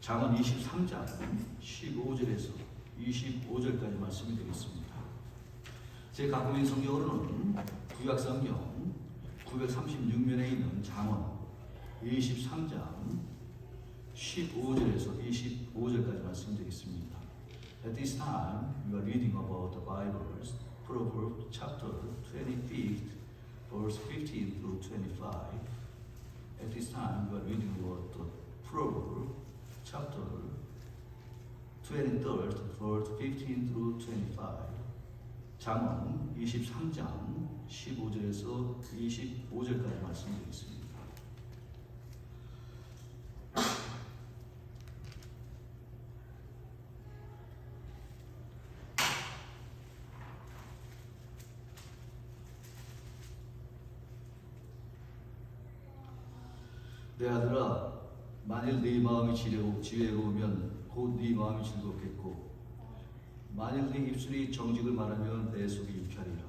잠언 23장 15절에서 25절까지 말씀이 되겠습니다. 제 갖고 있는 성경으로는 구약성경 936면에 있는 잠언 23장 15절에서 25절까지 말씀드리겠습니다. At this time, we are reading about the Bible's Proverbs chapter 25, verse 15 through 25. At this time, we are reading about the Proverbs chapter 23, verse 15 through 25. 잠언 23장 15절에서 25절까지 말씀드리겠습니다. 내 아들아, 만일 네 마음이 지혜로우면 곧 네 마음이 즐겁겠고, 만일 네 입술이 정직을 말하면 내 속이 유쾌하리라.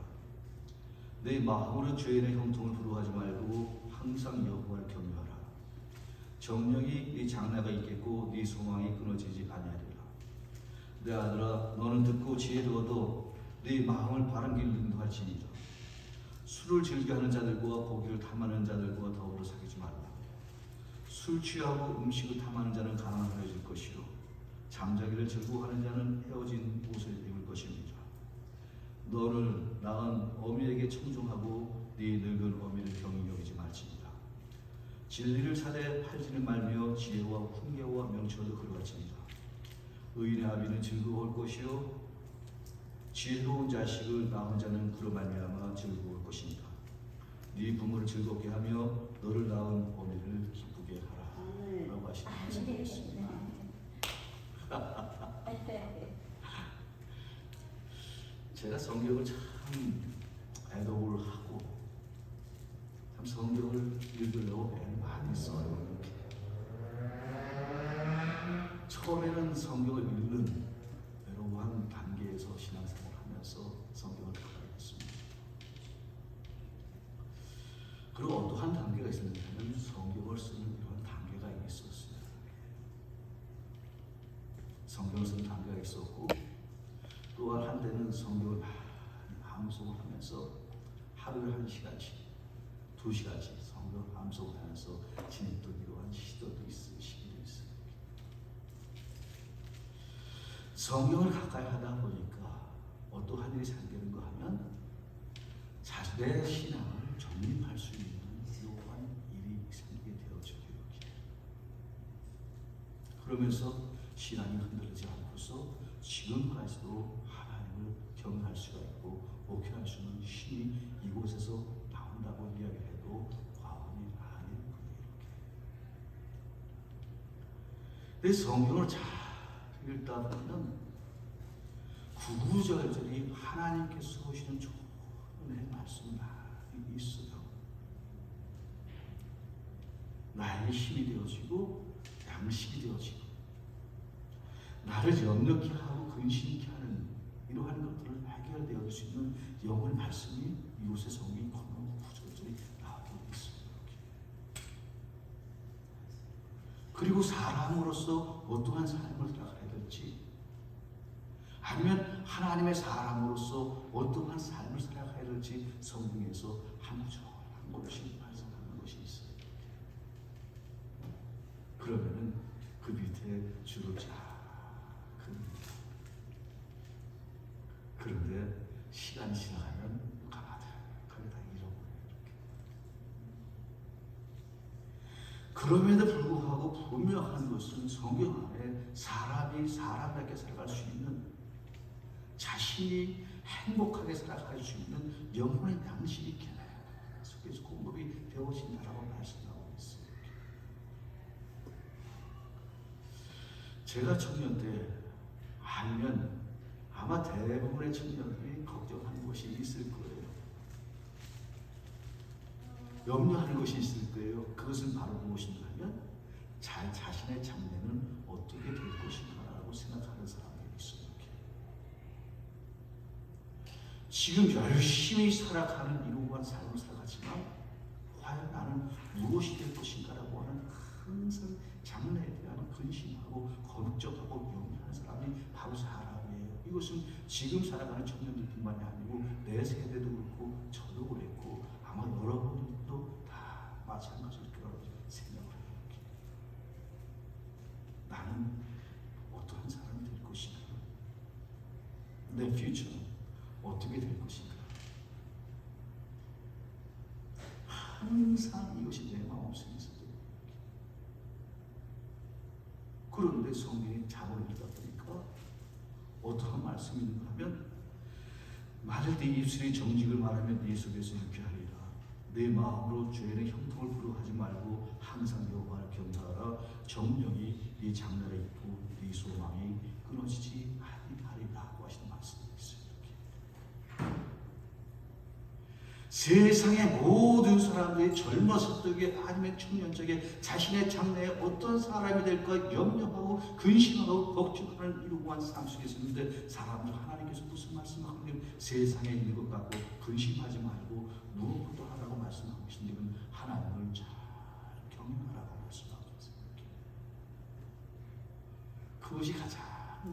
내 마음으로 죄인의 형통을 부러워하지 말고 항상 여호와를 경외하라. 정령이 네 장래가 있겠고 네 소망이 끊어지지 아니하리라. 내 아들아, 너는 듣고 지혜를 얻어 네 마음을 바른 길로 인도할지니라. 술을 즐겨하는 자들과 고기를 탐하는 자들과 더불어 사귀지 말라. 술 취하고 음식을 탐하는 자는 가난하여질 것이요, 잠자기를 즐거워하는 자는 헤어진 옷을 입을 것입니다. 너를 낳은 어미에게 청종하고 네 늙은 어미를 경히 여기지 말지니라. 진리를 사대 팔지는 말며 지혜와 훈계와 명철도 그러할지니라. 의인의 아비는 즐거울 것이요, 지혜로운 자식을 낳은 자는 그로 말미암아 즐거울 것입니다. 네 부모를 즐겁게 하며 너를 낳은 어미를 기쁘게 하라. 라고 하시는 말씀이었습니다. 제가 성경을 참 애독을 하고 참 성경을 읽으려고 애를 많이 써요. 처음에는 성경을 읽는 여러 한 단계에서 신앙생활을 하면서 성경을 알아냈습니다. 그리고 어떠한 단계가 있었냐면 성경을 쓰는 이런 단계가 있었어요. 성경을 쓰는 단계가 있었고, 또한 한때는 성경을 많이 암송을 하면서 하루에 1시간씩, 2시간씩 성경을 암송을 하면서 지냈던 이러한 시기도 있어요. 성경을 가까이 하다 보니까 어떠한 일이 생기는가 하면 자신의 신앙을 정립할 수 있는 이러한 일이 생기게 되어져요. 그러면서 신앙이 흔들리지 않고서 지금까지도 하나님을 경외할 수가 있고 목회할 수 있는 힘이 이곳에서 나온다고 이야기해도 과언이 아닌 거예요. 내 성경을 잘 읽다 보면 구구절절이 하나님께서 오시는 좋은 은혜의 말씀이 많이 있어요. 나의 힘이 되어지고 양식이 되어지고 나를 역력케 하고 근심케 하는 이러한 것들을 해결되어 줄 수 있는 영혼의 말씀이 이곳의 성경이 구절절이 나오고 있어요. 그리고 사람으로서 어떠한 삶을 살아가야 될지, 아니면 하나님의 사람으로서 어떠한 삶을 살아가야 될지 성경에서 한 구절 한 구절씩 말씀하는 것이 있어요. 그러면은 그 밑에 줄을 쫙 그립니다. 그런데 시간이 지나가면 가다하게 다 잃어버려요. 그럼에도 불구하고 분명한 것은 성경 안에 사람이 사람답게 살아갈 수 있는, 자신이 행복하게 살아갈 수 있는 영혼의 양식이 계속해서 공급이 되어진다라고 말씀하고 있어요. 제가 청년 때 알면 아마 대부분의 청년들이 걱정하는 것이 있을 거예요. 염려하는 것이 있을 거예요. 그것은 바로 무엇인가 하면 자신의 장래는 어떻게 될 것인가라고 생각하는 사람들이 있어요. 지금 열심히 살아가는 이러한 삶을 살아가지만 과연 나는 무엇이 될 것인가라고 하는 항상 장래에 대한 근심하고 불안하고 거룩적하고 영리한 사람이 바로 사람이에요. 이것은 지금 살아가는 청년들뿐만이 아니고 내 세대도 그렇고 저도 그랬고 아마 여러분들도 다 마찬가지일 거라고 생각을 해요. 나는 어떠한 사람이 될 것인가? 내 퓨처는 어떻게 될 것인가? 항상 이것이 내 마음속에 있어요. 그런데 성경이 자문을 읽다 보니까 어떠한 말씀이 있는가 하면 만일 네 입술이 정직을 말하면 네 속에서 유쾌하리라. 내 마음으로 죄인의 형통을 부러워하지 말고 항상 여호와를 경배하라. 정령이 네 장래에 있고 네 소망이 끊어지지 아니하리라고 하시는 말씀이 있어요. 세상의 모든 사람들이 젊었을 적에 아니면 청년 적에 자신의 장래에 어떤 사람이 될까 염려하고 근심하고 걱정하는 이러한 삶 속에 있었는데 사람들 하나님께서 무슨 말씀하고 있냐면 세상에 있는 것 갖고 근심하지 말고 무엇도 하라고 말씀하고 계신데 하나님을 잘 경외하라고 말씀하고 있습니다. 그것이 가장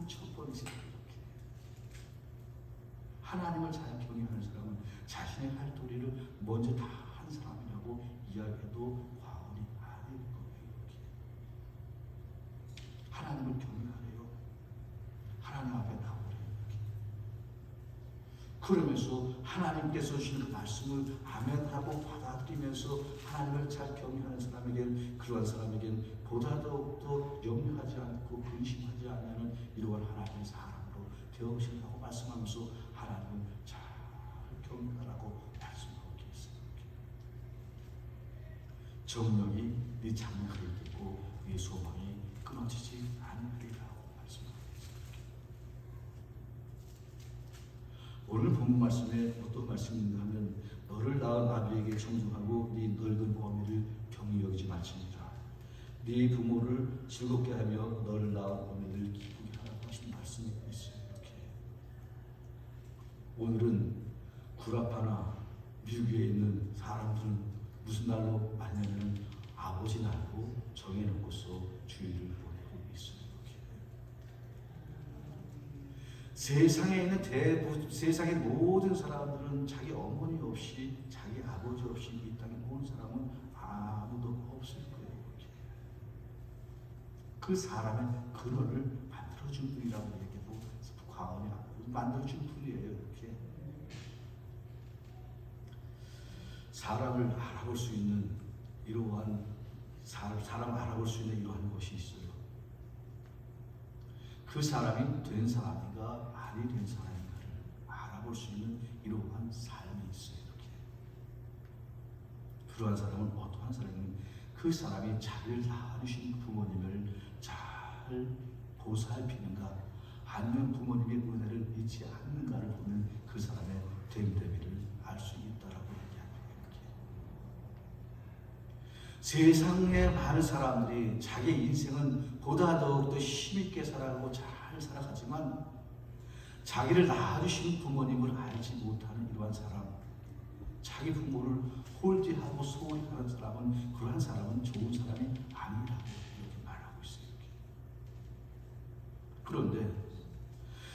첫 번째 하나님을 잘 경외하는 사람은 자신의 할 도리를 먼저 다 한 사람이라고 이야기해도 과언이 아닐 거예요. 하나님을 경외하래요. 하나님 앞에 나오래요. 그러면서 하나님께서 주시는 그 말씀을 아멘하고 받아들이면서 하나님을 잘 경외하는 사람에겐 그러한 사람에겐 보다 더욱더 염려하지 않고 근심하지 않는 이러한 하나님의 사람으로 되어오신다고 말씀하면서 하나님을 잘 경외하라고 말씀하고 계십니다. 정령이 네 장래가 있겠고 네 소망이 끊어지지 않으리라고 말씀하고 계십니다. 오늘 본문 말씀에 어떤 말씀이 있는가 하면 너를 낳은 아비에게 청중하고 네 늙은 어미를 경히 여기지 말지니라. 네 부모를 즐겁게 하며 너를 낳은 어미를 기쁘게 하라고 하신 말씀이 있어요. 이렇게 오늘은 구라파나 미국에 있는 사람들은 무슨 날로 맞냐면 아버지 날로 정해놓고서 주일을 보내고 있어요. 이렇게. 세상에 있는 대부분 세상의 모든 사람들은 자기 어머니 없이 자기 아버지 없이 이 땅에 온 사람은 아무도 없을 거예요. 이렇게. 그 사람의 근원을 만들어준 분이라고 얘기해도 과언이 아니고 만들어준 분이에요. 이렇게. 사람을 알아볼 수 있는 이러한 사람을 알아볼 수 있는 이러한 것이 있어요. 그 사람이 된 사람인가 아니 된 사람인가를 알아볼 수 있는 이러한 삶이 있어요. 이렇게. 그러한 사람은 어떠한 사람이냐면 그 사람이 자기를 낳아주신 부모님을 잘 보살피는가 아니면 부모님의 은혜를 잊지 않는가를 보면 그 사람의 됨됨이를 알 수 있다라고 얘기합니다. 세상의 많은 사람들이 자기 인생은 보다 더욱더 힘있게 살아가고 잘 살아가지만 자기를 낳아주신 부모님을 알지 못하는 이러한 사람, 자기 부모를 홀대하고 소홀히 하는 사람은 그러한 사람은 좋은 사람이 아니라고 이렇게 말하고 있어요. 그런데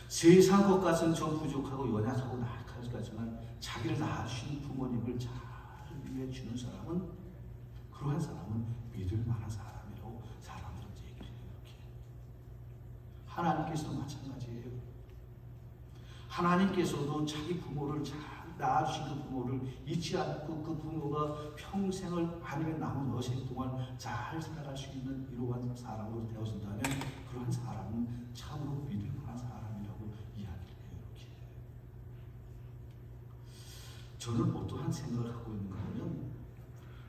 세상 것 같은 좀 부족하고 연약하고 나약하지만 자기를 낳아주신 부모님을 잘 위해 주는 사람은 그러한 사람은 믿을 만한 사람이라고 사람들은 얘기를 해요. 이렇게. 하나님께서도 마찬가지예요. 하나님께서도 자기 부모를 잘 낳아주신 그 부모를 잊지 않고 그 부모가 평생을 아니면 남은 여생 동안 잘 살아갈 수 있는 이러한 사람으로 되어진다면 그러한 사람은 참으로 믿을 만한 사람이라고 이야기를 해요. 이렇게. 저는 어떠한 생각을 하고 있는가 하면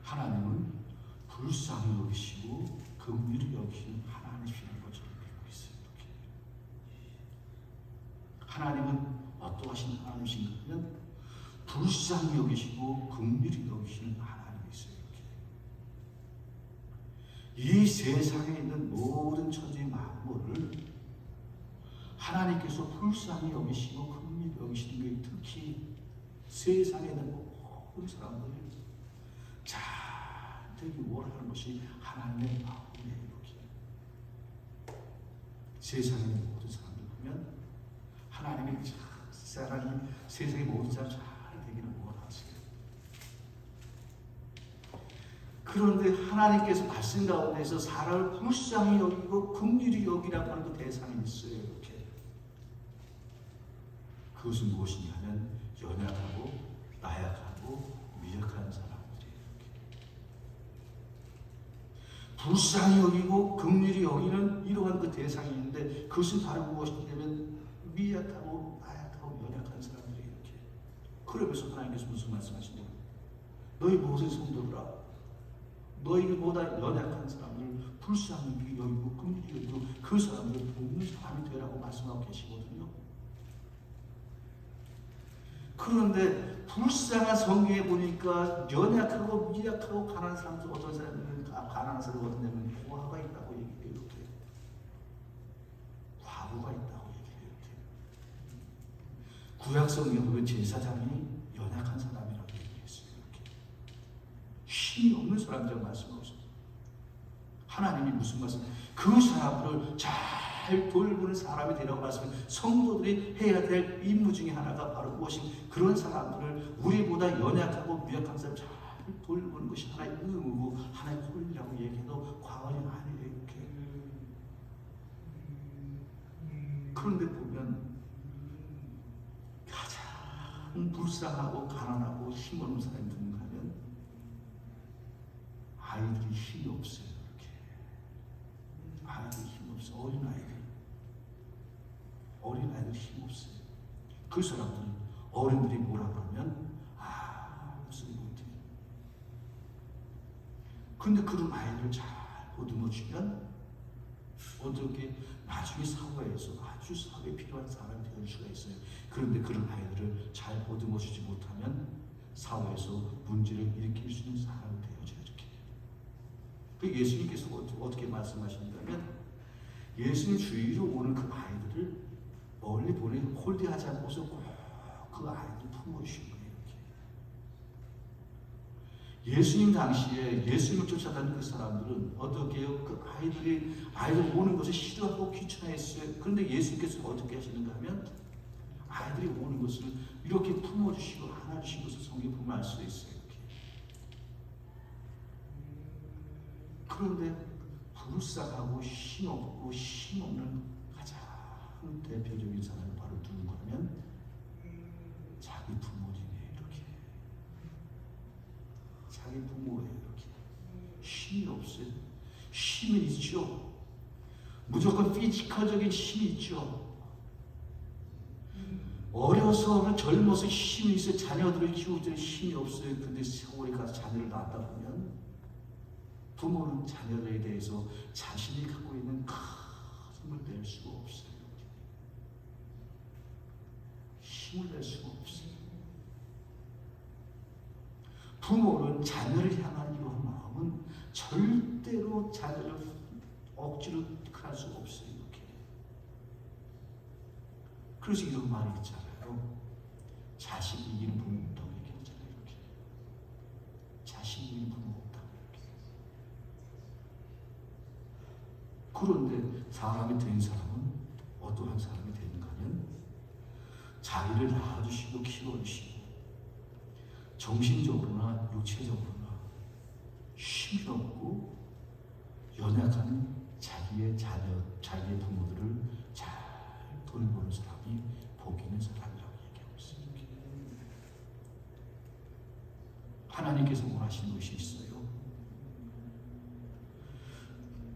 하나님은 불쌍히 여기시고 긍휼히 여기시는 하나님이라는 걸 저는 믿고 있어요. 이렇게. 하나님은 어떠하신 하나님이신가 하면 불쌍히 여기시고 긍휼히 여기시는 하나님이세요. 이렇게. 이 세상에 있는 모든 천지 만물을 하나님께서 불쌍히 여기시고 긍휼히 여기시는 게 특히 세상에 있는 모든 사람들을 잘 되기 원하는 것이 하나님의 마음이에요. 이렇게. 세상의 모든 사람들 보면 하나님의 사랑이 세상의 모든 사람 잘 되기를 원하세요. 그런데 하나님께서 말씀 가운데서 사람을 불쌍히 여기고 긍휼히 여기라고 하는 그 대상이 있어요. 이렇게. 그것은 무엇이냐면 연약하고 나약하고 미약한 사람들이에요. 불쌍히 여기고 긍휼히 여기는 이러한 그 대상이 있는데 그것은 바로 무엇이냐면 미약하고 나약하고 연약한 사람들이에요. 이렇게. 그러면서 하나님께서 무슨 말씀하시냐면 너희 모든 성도들아 너희보다 연약한 사람을 불쌍히 여기고 긍휼히 여기고 그 사람을 돕는 사람이 되라고 말씀하고 계시거든요. 그런데 불쌍한 성경에 보니까 연약하고 미약하고 가난한 사람들 어떤 사람들은 가난한 사람들 어떤 데는 고아가 있다고 얘기해요. 이렇게 과부가 있다고 얘기해요. 이렇게 구약 성경에 보면 제사장이 연약한 사람이라고 얘기했어요. 이렇게 힘이 없는 사람이라고 말씀하고 있어요. 하나님이 무슨 말씀? 그 사람들을 잘 돌보는 사람이 되라고 말씀해요. 성도들이 해야 될 임무 중에 하나가 바로 무엇인 그런 사람들을 우리보다 연약하고 미약한 사람을 잘 돌보는 것이 하나의 의무고 하나의 권리라고 얘기해도 과언이 아니에요. 이렇게. 그런데 보면 가장 불쌍하고 가난하고 힘없는 사람이 누군가 하면 아이들이 힘이 없어요. 이렇게. 아이들이 힘이 없어요. 어린아이들이 힘이 없어요. 그 사람들 어른들이 뭐라 그러면 무슨 못해. 근데 그런 아이들을 잘 보듬어주면 어떻게 나중에 사회에서 아주 사회에 필요한 사람이 될 수가 있어요. 그런데 그런 아이들을 잘 보듬어주지 못하면 사회에서 문제를 일으킬 수 있는 사람이 되어져요. 이렇게. 그 예수님께서 어떻게 말씀하시냐면 예수님 주위로 오는 그 아이들을 멀리 보내고 홀대하지 않고서 꼭 그 아이들 품어주신 거예요. 이렇게. 예수님 당시에 예수님을 쫓아다니는 그 사람들은 어떻게 해요? 그 아이들 오는 것을 싫어하고 귀찮아했어요. 그런데 예수님께서 어떻게 하시는가 하면 아이들이 오는 것을 이렇게 품어주시고 안아주신 것을 성경에 보면 알 수 있어요. 이렇게. 그런데 불쌍하고 힘없고 힘없는 가장 대표적인 사람이 바로 누군가 하면 자기 부모님이에요. 이렇게. 자기 부모예요. 이렇게. 힘이 없어요. 힘이 있죠. 무조건 피지컬적인 힘이 있죠. 어려서 젊어서 힘이 있어요. 자녀들을 키우기 전에 힘이 없어요. 근데 세월이 가서 자녀를 낳았다 보면 부모는 자녀에 대해서 자신이 갖고 있는 큰 힘을 낼 수가 없어요. 힘을 낼 수가 없어요. 부모는 자녀를 향한 이러한 마음은 절대로 자녀를 억지로 할 수가 없어요. 이렇게. 그래서 이런 말이 있잖아요. 자식 이기는 부모 없다고 얘기했잖아요. 이렇게. 자식 이기는 부모 없다고 이렇게. 그런데 사람이 된 사람은 어떠한 사람이 되는가 하면 자기를 낳아주시고 키워주시고 정신적으로나 육체적으로나 힘이 없고 연약한 자기의 자녀, 자기의 부모들을 잘 돌보는 사람이 복이 있는 사람이라고 얘기하고 있습니다. 하나님께서 원하시는 것이 있어요.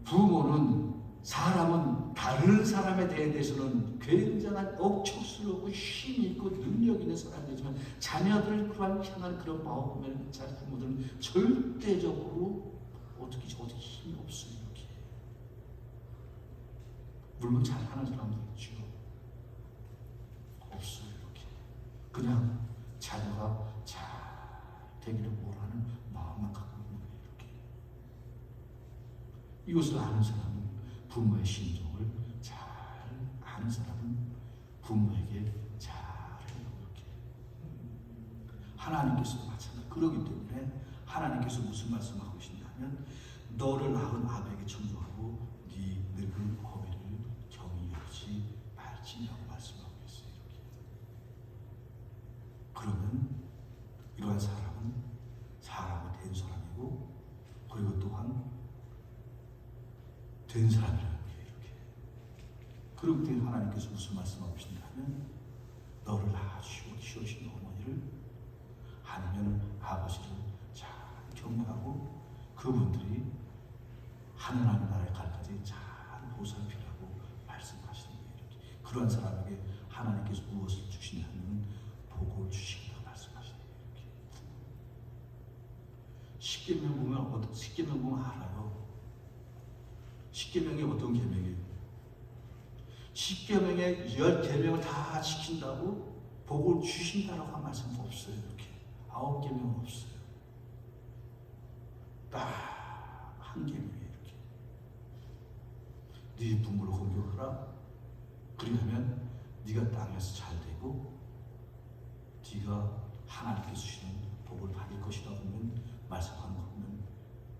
부모는 사람은 다른 사람에 대해서는 굉장한 억척스럽고 힘이 있고 능력 있는 사람이 되지만 자녀들을 향한 그런 마음을 보면 자기 부모들은 절대적으로 어떻게 힘이 없어요. 이렇게. 물론 잘하는 사람도 있죠. 없어요. 이렇게. 그냥 자녀가 잘 되기를 원하는 마음만 갖고 있는 거예요. 이렇게. 이것을 아는 사람은 부모의 심정을 잘 아는 사람은 부모에게 잘해요. 이렇게. 하나님께서도 마찬가지. 그러기 때문에 하나님께서 무슨 말씀하고 계신다면 너를 낳은 아버에게 청종하고 네 늙은 어미를 경히 된 사람이라는 거예요. 이렇게. 그럴 때 하나님께서 무슨 말씀하고 계신다면 너를 낳아주시고 키워주신 어머니를 아니면 아버지를 잘 격려하고 그분들이 하나님의 나라에 갈까지 잘 보살피라고 말씀하시는 거예요. 이렇게. 그러한 사람에게 하나님께서 무엇을 주시냐면 복을 주신다고 말씀하시는 거예요. 이렇게. 십계명 보면 알아요. 십계명이 어떤 계명이에요? 십계명의 10계명을 다 지킨다고 복을 주신다라고 한 말씀 없어요. 이렇게 9계명은 없어요. 딱 한 계명이에요. 이렇게 네 부모를 공경하라. 그러면 네가 땅에서 잘 되고 네가 하나님께 주시는 복을 받을 것이라고 하면 말씀하는 거 보면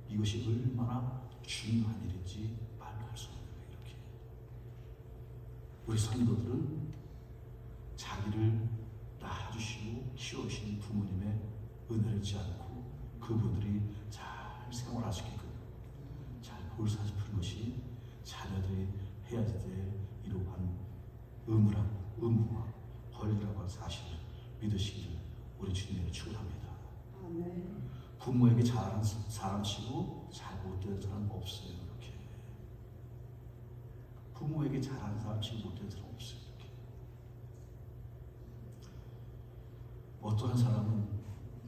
이것이 얼마나 중요한 일인지 말할 수 없는 거예요. 이렇게 우리 성도들은 자기를 낳아주시고 키워주신 부모님의 은혜를 잊지 않고 그분들이 잘 생활할 수 있게끔 잘 보살피는 것이 자녀들이 해야 될 이러한 의무와 권리라고 하는 사실을 믿으시기를 우리 주님을 축원합니다. 부모에게 잘하는 사람 치고 잘 못되는 사람 없어요. 이렇게 부모에게 잘하는 사람 치고 못되는 사람 없어요. 이렇게 어떠한 사람은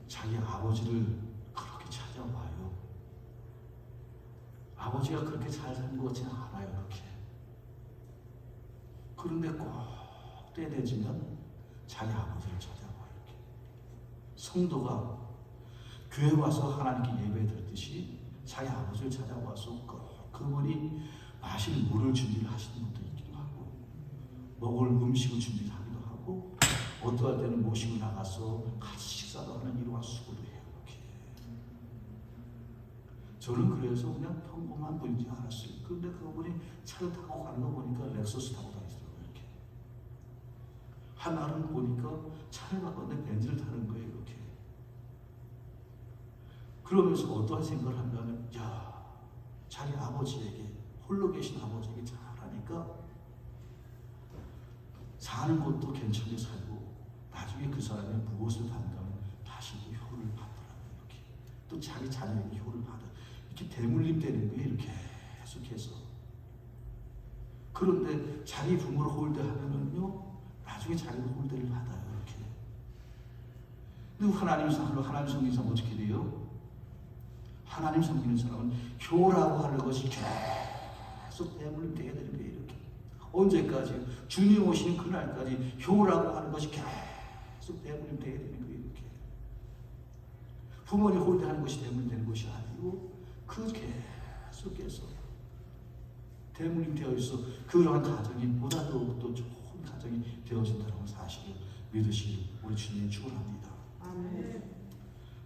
자기 아버지를 그렇게 찾아와요. 아버지가 그렇게 잘 사는 것 같지는 않아요. 이렇게 그런데 꼭 때 되지면 자기 아버지를 찾아와요. 이렇게 성도가 교회 와서 하나님께 예배 드렸듯이 자기 아버지를 찾아와서 그분이 마실 물을 준비를 하시는 분도 있기도 하고 먹을 음식을 준비를 하기도 하고 어떠할 때는 모시고 나가서 같이 식사도 하는 이러한 수고도 해요. 이렇게 저는 그래서 그냥 평범한 분인지 알았어요. 그런데 그분이 차를 타고 가는 거 보니까 렉서스 타고 다니더라고요. 이렇게 한 날은 보니까 차를 바꿨는데 벤츠를 타는 거예요. 이렇게 그러면서 어떠한 생각을 한다면 야 자기 아버지에게 홀로 계신 아버지에게 잘하니까 사는 것도 괜찮게 살고 나중에 그 사람이 무엇을 받는다면 다시 그 효를 받더라고요. 이렇게 또 자기 자녀에게 효를 받아 이렇게 대물림 되는 거예요. 이렇게 계속해서 그런데 자기 부모를 홀대하면은요 나중에 자기도 홀대를 받아요. 이렇게 근데 하나님 섬기는 사람은 어떻게 돼요? 하나님 섬기는 사람은 효라고 하는 것이 계속 대물림 되게 되는 거예요. 이렇게 언제까지? 주님 오시는 그날까지 효라고 하는 것이 계속 대물림 되게 되는 거예요. 이렇게 부모님 홀대하는 것이 대물림 되는 것이 아니고 그 계속해서 대물림 되어 있어 그러한 가정이 보다 더욱더 좋은 가정이 되어진다는 사실을 믿으시길 우리 주님이 축원합니다. 아멘.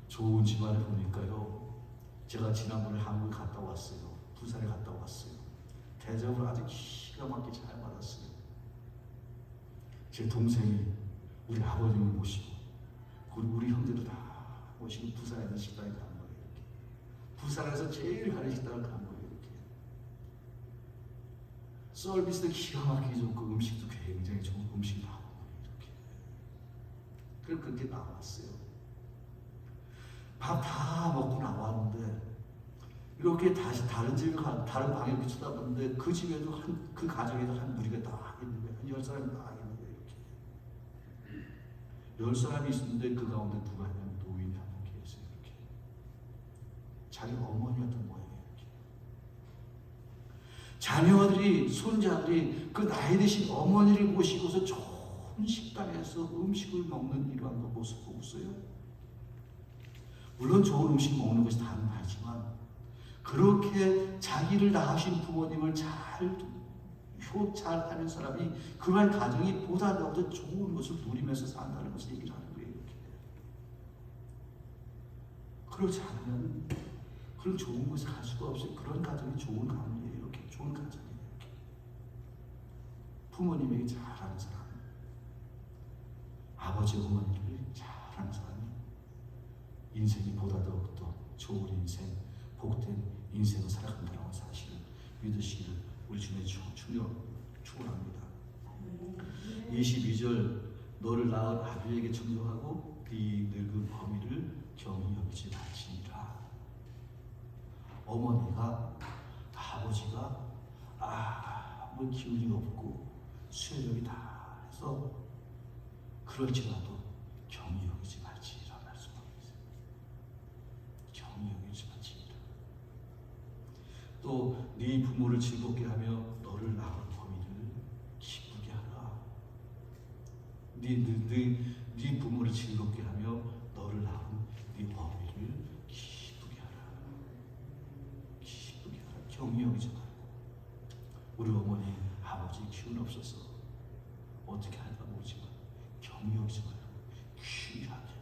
좋은 집안을 보니까요. 제가 지난번에 한국에 갔다 왔어요. 부산에 갔다 왔어요. 대접을 아주 기가 막히게 잘 받았어요. 제 동생이 우리 아버님을 모시고 우리 형제도 다 모시고 부산에 있는 식당에 간 거예요. 이렇게. 부산에서 제일 가는 식당을 간 거예요. 이렇게. 서비스도 기가 막히게 좋고 음식도 굉장히 좋은 음식이 나오고 이렇게. 그래서 그렇게 나왔어요. 밥 다 먹고 나왔는데 이렇게 다시 다른 집에 다른 방에 이렇게 쳐다봤는데 그 집에도 그 가정에도 한 무리가 딱 있는 거예요. 한 10사람이 딱 있는 거예요. 이렇게 10사람이 있었는데 그 가운데 누가 있냐면 노인이 한 분 계세요. 이렇게 자기 어머니였던 모양이에요. 이렇게 자녀들이 손자들이 그 나이 드신 어머니를 모시고서 좋은 식당에서 음식을 먹는 이러한 모습 보고서요. 물론 좋은 음식 먹는 것이 다는 말이지만 그렇게 자기를 낳으신 부모님을 잘 하는 사람이 그러한 가정이 보다 더 좋은 것을 누리면서 산다는 것을 얘기를 하는 거예요. 이렇게. 그렇지 않으면 그런 좋은 것을 갈 수가 없어요. 그런 가정이 좋은 가정이에요. 이렇게 좋은 가정이에요. 이렇게. 부모님에게 잘하는 사람, 아버지 어머니를 잘하는 사람이 인생이 보다 더욱더 좋은 인생, 복된 인생을 살아간다는 사실을 믿으시기를 우리 주님의 축원합니다. 22절 너를 낳은 아비에게 청정하고 네 늙은 어미를 경히 여기지 말지니라. 어머니가 아버지가 아무 기운이 없고 수혈력이 다 해서 그럴지라도 경히 여기지 말지니라 말씀하고 있어요. 경히 여기지 말지니라. 또 네 부모를 즐겁게 하며 너를 낳은 어미를 기쁘게 하라. 네 부모를 즐겁게 하며 너를 낳은 네 어미를 기쁘게 하라. 기쁘게 하라. 경히 여기지 말고. 우리 어머니 아버지 기운 없어서 어떻게 할까 모르지만 경히 여기지 말고 귀하게